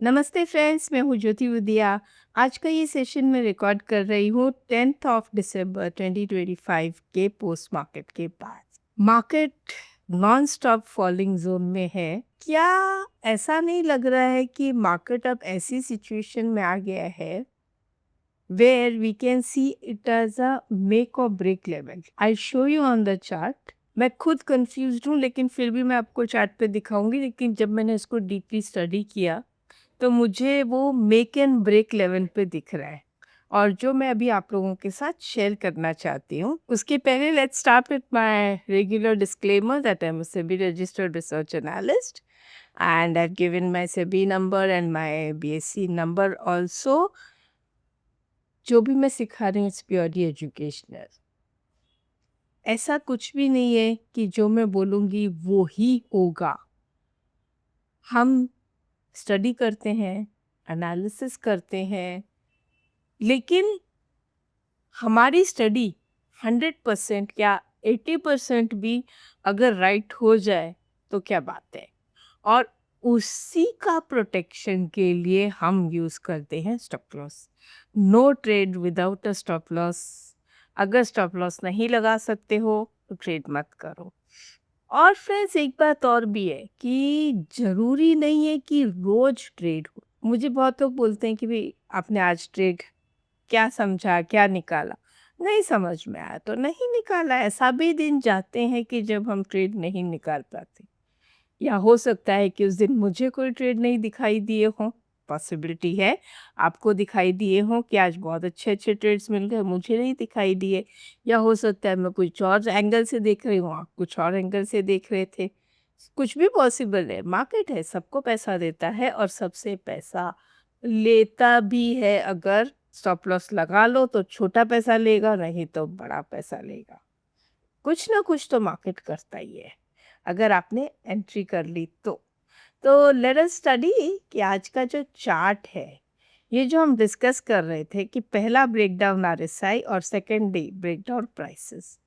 नमस्ते फ्रेंड्स, मैं हूँ ज्योति विद्या। आज का ये सेशन मैं रिकॉर्ड कर रही हूँ 10th ऑफ दिसंबर 2025 के पोस्ट मार्केट के बाद। Market non stop falling zone में है। क्या ऐसा नहीं लग रहा है कि मार्केट अब ऐसी सिचुएशन में आ गया है where we can see it as a make or break level? I'll show you on the chart. मैं खुद कंफ्यूज्ड हूँ, लेकिन फिर भी मैं आपको चार्ट पे दिखाऊंगी। लेकिन जब मैंने इसको डीपली स्टडी किया तो मुझे वो मेक एंड ब्रेक लेवल पे दिख रहा है, और जो मैं अभी आप लोगों के साथ शेयर करना चाहती हूँ। उसके पहले let's start with my regular disclaimer that I am a SEBI registered research analyst and I've given my SEBI number and my BSc number also. जो भी मैं सिखा रही हूँ इट्स प्योरली एजुकेशनल। ऐसा कुछ भी नहीं है कि जो मैं बोलूँगी वो ही होगा। हम स्टडी करते हैं, एनालिसिस करते हैं, लेकिन हमारी स्टडी 100% या 80% भी अगर राइट हो जाए तो क्या बात है। और उसी का प्रोटेक्शन के लिए हम यूज़ करते हैं stop loss. No trade without a stop loss. अगर स्टॉप लॉस नहीं लगा सकते हो तो ट्रेड मत करो। और फ्रेंड्स, एक बात और भी है कि ज़रूरी नहीं है कि रोज़ ट्रेड हो। मुझे बहुत लोग बोलते हैं कि भाई आपने आज ट्रेड क्या समझा, क्या निकाला? नहीं समझ में आया तो नहीं निकाला। ऐसा भी दिन जाते हैं कि जब हम ट्रेड नहीं निकाल पाते, या हो सकता है कि उस दिन मुझे कोई ट्रेड नहीं दिखाई दिए हों। पॉसिबिलिटी है आपको दिखाई दिए हों कि आज बहुत अच्छे-अच्छे ट्रेड्स मिल गए, मुझे नहीं दिखाई दिए। या हो सकता है मैं कुछ और एंगल से देख रही हूँ, आप कुछ और एंगल से देख रहे थे। कुछ भी पॉसिबल है, मार्केट है, सबको पैसा देता है और सबसे पैसा लेता भी है। अगर स्टॉप लॉस लगा लो तो छोटा पैसा लेगा, नहीं तो बड़ा पैसा लेगा। कुछ ना कुछ तो मार्केट करता ही है, अगर आपने एंट्री कर ली तो। तो लेट अस स्टडी कि आज का जो चार्ट है, ये जो हम डिस्कस कर रहे थे कि पहला ब्रेकडाउन आरएसआई और सेकेंड डे ब्रेकडाउन प्राइसेस।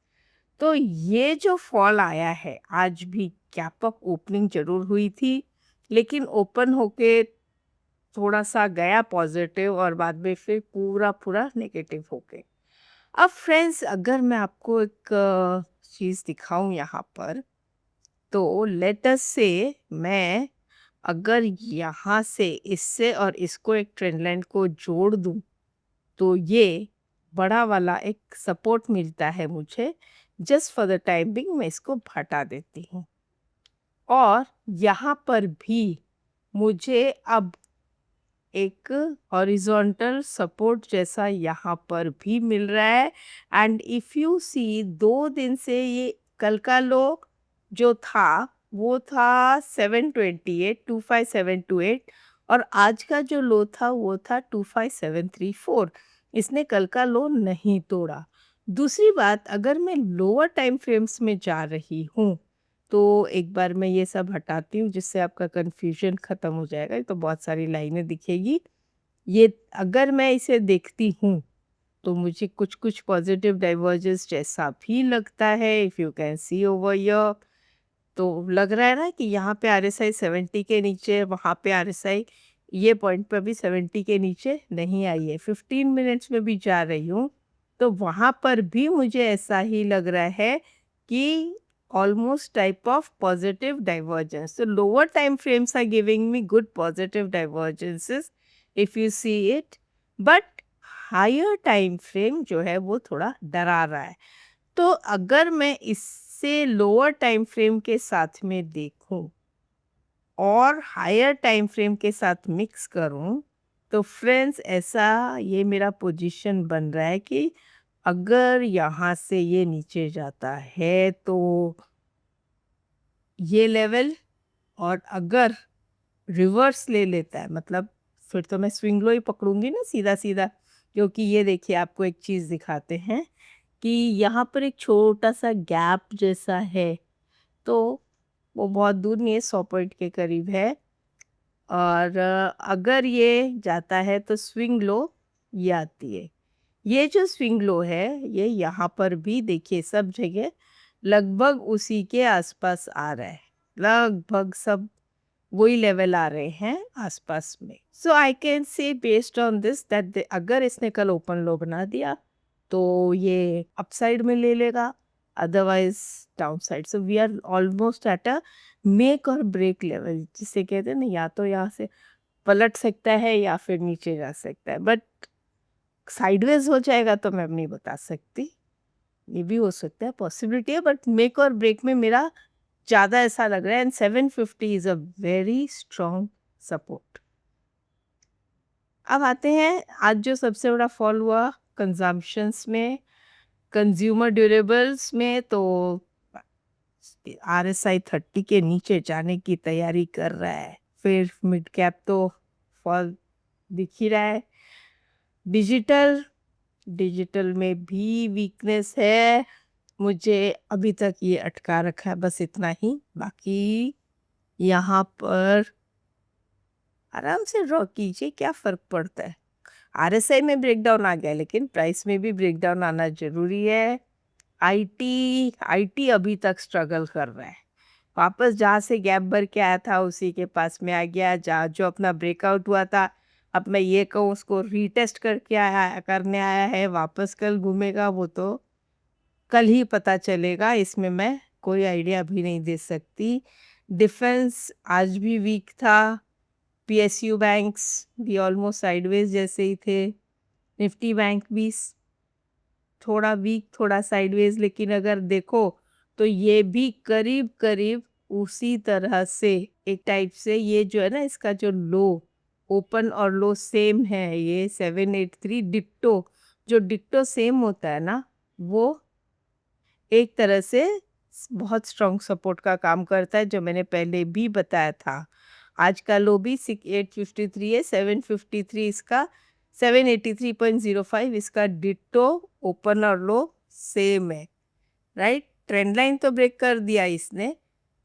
तो ये जो फॉल आया है, आज भी गैप अप ओपनिंग जरूर हुई थी, लेकिन ओपन होके थोड़ा सा गया पॉजिटिव और बाद में फिर पूरा पूरा नेगेटिव हो गए। अब फ्रेंड्स, अगर मैं आपको एक चीज़ दिखाऊं यहाँ पर, तो लेट अस से मैं अगर यहाँ से इससे और इसको एक ट्रेंड लाइन को जोड़ दूं तो ये बड़ा वाला एक सपोर्ट मिलता है मुझे। Just for the time being मैं इसको हटा देती हूँ, और यहाँ पर भी मुझे अब एक हॉरिजॉन्टल सपोर्ट जैसा यहाँ पर भी मिल रहा है। एंड इफ़ यू सी, 2 दिन से ये कल का लो जो था वो था 728, 25728, और आज का जो लो था वो था 25734। इसने कल का लो नहीं तोड़ा। दूसरी बात, अगर मैं लोअर टाइम फ्रेम्स में जा रही हूँ तो एक बार मैं ये सब हटाती हूँ जिससे आपका कन्फ्यूजन ख़त्म हो जाएगा। ये तो बहुत सारी लाइनें दिखेगी। ये अगर मैं इसे देखती हूँ तो मुझे कुछ कुछ पॉजिटिव डाइवर्जेंस जैसा भी लगता है। If you can see over here, तो लग रहा है ना कि यहाँ पे आरएसआई 70 के नीचे, वहाँ पे आरएसआई ये पॉइंट पे भी 70 के नीचे नहीं आई है। 15 मिनट्स में भी जा रही हूँ तो वहाँ पर भी मुझे ऐसा ही लग रहा है कि almost type of positive divergence. So lower time frames are giving me good positive divergences if you see it, but higher time frame जो है वो थोड़ा डरा रहा है। तो अगर मैं इससे लोअर टाइम फ्रेम के साथ में देखूं और हायर टाइम फ्रेम के साथ मिक्स करूं, तो फ्रेंड्स ऐसा ये मेरा पोजीशन बन रहा है कि अगर यहाँ से ये नीचे जाता है तो ये लेवल, और अगर रिवर्स ले लेता है मतलब फिर तो मैं स्विंग लो ही पकड़ूंगी ना सीधा सीधा। क्योंकि ये देखिए, आपको एक चीज़ दिखाते हैं कि यहाँ पर एक छोटा सा गैप जैसा है, तो वो बहुत दूर नहीं है, 100 पॉइंट के करीब है। और अगर ये जाता है तो स्विंग लो ये आती है। ये जो स्विंग लो है ये यहाँ पर भी देखिए सब जगह लगभग उसी के आसपास आ रहा है, लगभग सब वही लेवल आ रहे हैं आसपास में। So I can say based on this that अगर इसने कल ओपन लो बना दिया तो ये अपसाइड में ले लेगा, otherwise down side. So we are almost at a make or break level, जिसे कहते हैं ना, या तो यहाँ से पलट सकता है या फिर नीचे जा सकता है, बट साइडवेज हो जाएगा तो मैं नहीं बता सकती। ये भी हो सकता है, पॉसिबिलिटी है, बट मेक और ब्रेक में मेरा ज़्यादा ऐसा लग रहा है। And 750 is a very strong support. अब आते हैं आज जो सबसे बड़ा फॉल हुआ कंजम्पशंस में, कंज्यूमर ड्यूरेबल्स में, तो RSI 30 के नीचे जाने की तैयारी कर रहा है। फिर मिड कैप तो फॉल दिख ही रहा है। डिजिटल में भी वीकनेस है। मुझे अभी तक ये अटका रखा है, बस इतना ही। बाकी यहाँ पर आराम से ड्रॉ कीजिए, क्या फ़र्क पड़ता है। RSI में ब्रेकडाउन आ गया, लेकिन प्राइस में भी ब्रेकडाउन आना ज़रूरी है। आईटी अभी तक स्ट्रगल कर रहा है, वापस जहाँ से गैप भर के आया था उसी के पास में आ गया। जहाँ जो अपना ब्रेकआउट हुआ था, अब मैं ये कहूँ उसको रीटेस्ट करने आया है, वापस कल घूमेगा वो तो कल ही पता चलेगा। इसमें मैं कोई आइडिया भी नहीं दे सकती। डिफेंस आज भी वीक था। PSU बैंक्स भी ऑलमोस्ट साइडवेज जैसे ही थे। निफ्टी बैंक भी थोड़ा वीक, थोड़ा साइडवेज, लेकिन अगर देखो तो ये भी करीब करीब उसी तरह से एक टाइप से, ये जो है ना, इसका जो लो, ओपन और लो सेम है, ये 783 डिक्टो। जो डिक्टो सेम होता है ना, वो एक तरह से बहुत स्ट्रॉन्ग सपोर्ट का काम करता है, जो मैंने पहले भी बताया था। आज का लो भी 853 है, 753 इसका, 783.05 इसका डिट्टो, ओपन और लो सेम है, राइट। ट्रेंड लाइन तो ब्रेक कर दिया इसने,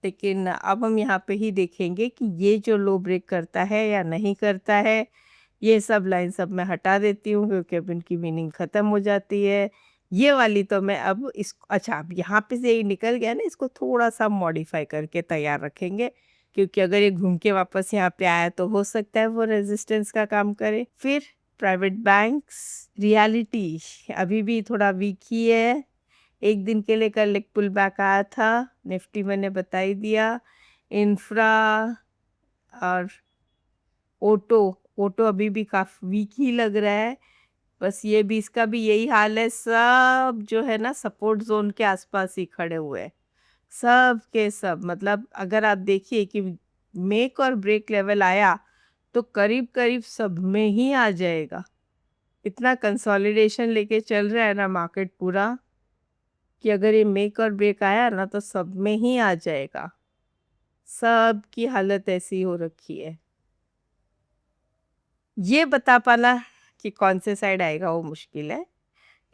लेकिन अब हम यहाँ पे ही देखेंगे कि ये जो लो ब्रेक करता है या नहीं करता है। ये सब लाइन सब मैं हटा देती हूँ, क्योंकि अब इनकी मीनिंग ख़त्म हो जाती है। ये वाली तो मैं अब इस, अच्छा, अब यहाँ पे से ये निकल गया ना, इसको थोड़ा सा मॉडिफाई करके तैयार रखेंगे, क्योंकि अगर ये घूम के वापस यहाँ पे आया तो हो सकता है वो रेजिस्टेंस का काम करे। फिर प्राइवेट बैंक्स, रियलिटी अभी भी थोड़ा वीक ही है। एक दिन के लिए कल एक पुल बैक आया था। निफ्टी मैंने बता ही दिया। इंफ्रा और ऑटो अभी भी काफ़ी वीक ही लग रहा है। बस ये भी, इसका भी यही हाल है। सब जो है ना, सपोर्ट जोन के आसपास ही खड़े हुए हैं, सब के सब। मतलब अगर आप देखिए कि मेक और ब्रेक लेवल आया तो करीब करीब सब में ही आ जाएगा। इतना कंसोलिडेशन लेके चल रहा है ना मार्केट पूरा, कि अगर ये मेक और ब्रेक आया ना तो सब में ही आ जाएगा। सब की हालत ऐसी हो रखी है। ये बता पाना कि कौन से साइड आएगा वो मुश्किल है,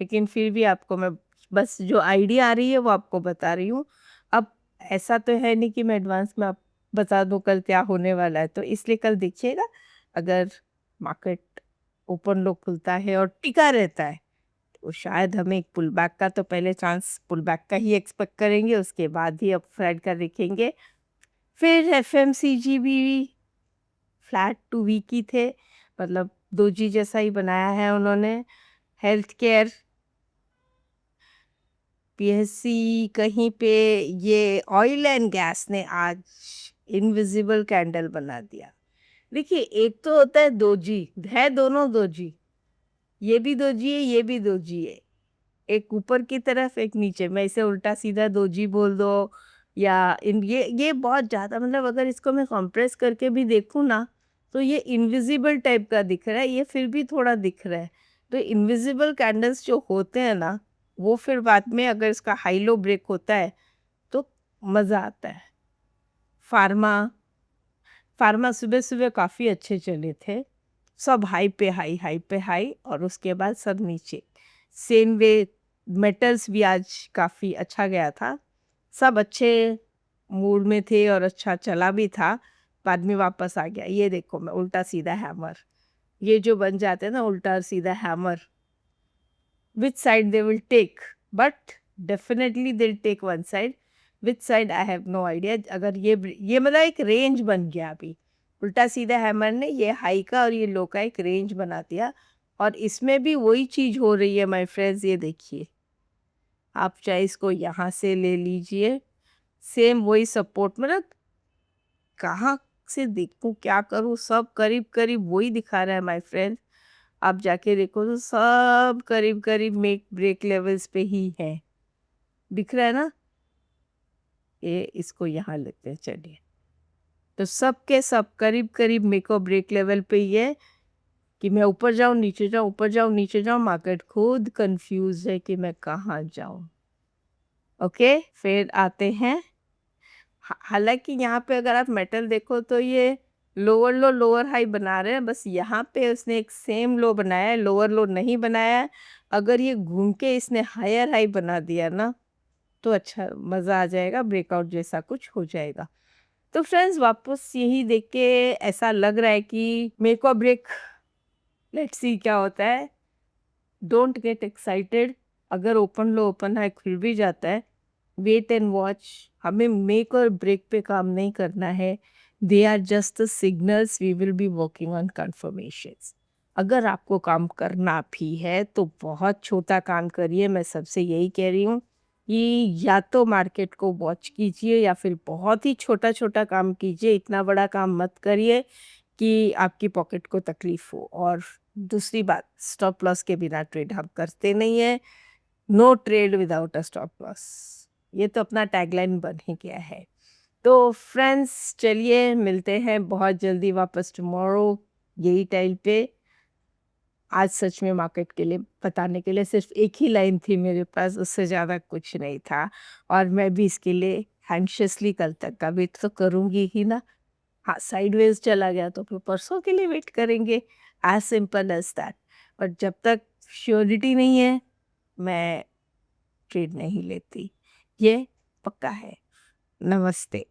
लेकिन फिर भी आपको मैं बस जो आइडिया आ रही है वो आपको बता रही हूँ। अब ऐसा तो है नहीं कि मैं एडवांस में आप बता दूँ कल क्या होने वाला है, तो इसलिए कल देखिएगा। अगर मार्केट ओपन लो खुलता है और टिका रहता है तो शायद हमें एक पुल बैक का, तो पहले चांस पुल बैक का ही एक्सपेक्ट करेंगे, उसके बाद ही अपसाइड का देखेंगे। फिर FMCG भी फ्लैट टू वीक ही थे, मतलब दोजी जैसा ही बनाया है उन्होंने। हेल्थ केयर, PSC कहीं पे, ये ऑयल एंड गैस ने आज इनविजिबल कैंडल बना दिया। देखिए, एक तो होता है दोजी, है दोनों दोजी, ये भी दोजी है, ये भी दोजी है। एक ऊपर की तरफ, एक नीचे, मैं इसे उल्टा सीधा दोजी बोल दो, या इन ये बहुत ज़्यादा, मतलब अगर इसको मैं कंप्रेस करके भी देखूँ ना तो ये इनविजिबल टाइप का दिख रहा है, ये फिर भी थोड़ा दिख रहा है। तो इनविजिबल कैंडल्स जो होते हैं ना, वो फिर बाद में अगर इसका हाई लो ब्रेक होता है तो मज़ा आता है। फार्मा सुबह सुबह काफ़ी अच्छे चले थे, सब हाई पे हाई, हाई पे हाई, और उसके बाद सब नीचे। सेम वे मेटल्स भी आज काफ़ी अच्छा गया था, सब अच्छे मूड में थे और अच्छा चला भी था, बाद में वापस आ गया। ये देखो, मैं उल्टा सीधा हैमर, ये जो बन जाते हैं ना उल्टा और सीधा hammer, which side they will take, but definitely they will take one side, which side I have no idea. अगर ये मतलब एक रेंज बन गया अभी, उल्टा सीधा हैमर ने ये हाई का और ये लो का एक रेंज बना दिया। और इसमें भी वही चीज हो रही है माय फ्रेंड्स, ये देखिए, आप चाहे इसको यहाँ से ले लीजिए, सेम वही सपोर्ट, मतलब कहाँ से देखूं क्या करूं, सब करीब करीब वही दिखा रहा है माय फ्रेंड। आप जाके देखो तो सब करीब करीब मेक ब्रेक लेवल्स पे ही है, दिख रहा है ना। ये इसको यहाँ लेते हैं, चलिए। तो सब के सब करीब करीब मेक और ब्रेक लेवल पे ही है कि मैं ऊपर जाऊं नीचे जाऊं, ऊपर जाऊं नीचे जाऊं, मार्केट खुद कंफ्यूज है कि मैं कहाँ जाऊं। ओके, फिर आते हैं। हालांकि यहाँ पे अगर आप मेटल देखो तो ये लोअर लो लोअर हाई बना रहे हैं, बस यहाँ पे उसने एक सेम लो बनाया है, लोअर लो नहीं बनाया है। अगर ये घूम के इसने हायर हाई बना दिया ना, तो अच्छा मज़ा आ जाएगा, ब्रेकआउट जैसा कुछ हो जाएगा। तो फ्रेंड्स, वापस यही देख के ऐसा लग रहा है कि मेक को ब्रेक, लेट्स सी क्या होता है। डोंट गेट एक्साइटेड, अगर ओपन लो ओपन हाई खुल भी जाता है, वेट एंड वॉच। हमें मेक और ब्रेक पे काम नहीं करना है, they are just the signals, we will be working on confirmations. अगर आपको काम करना भी है तो बहुत छोटा काम करिए, मैं सबसे यही कह रही हूँ कि या तो मार्केट को वॉच कीजिए या फिर बहुत ही छोटा छोटा काम कीजिए, इतना बड़ा काम मत करिए कि आपकी पॉकेट को तकलीफ हो। और दूसरी बात, स्टॉप लॉस के बिना ट्रेड हम करते नहीं है, no trade without a stop loss, ये तो अपना टैगलाइन बन ही गया है। तो फ्रेंड्स, चलिए मिलते हैं बहुत जल्दी वापस टुमारो यही टाइम पे। आज सच में मार्केट के लिए बताने के लिए सिर्फ एक ही लाइन थी मेरे पास, उससे ज़्यादा कुछ नहीं था। और मैं भी इसके लिए एंशियसली कल तक का वेट तो करूँगी ही ना। हाँ, साइडवेज चला गया तो फिर परसों के लिए वेट करेंगे, एज सिंपल एज दैट। और जब तक श्योरिटी नहीं है, मैं ट्रेड नहीं लेती, ये पक्का है। नमस्ते।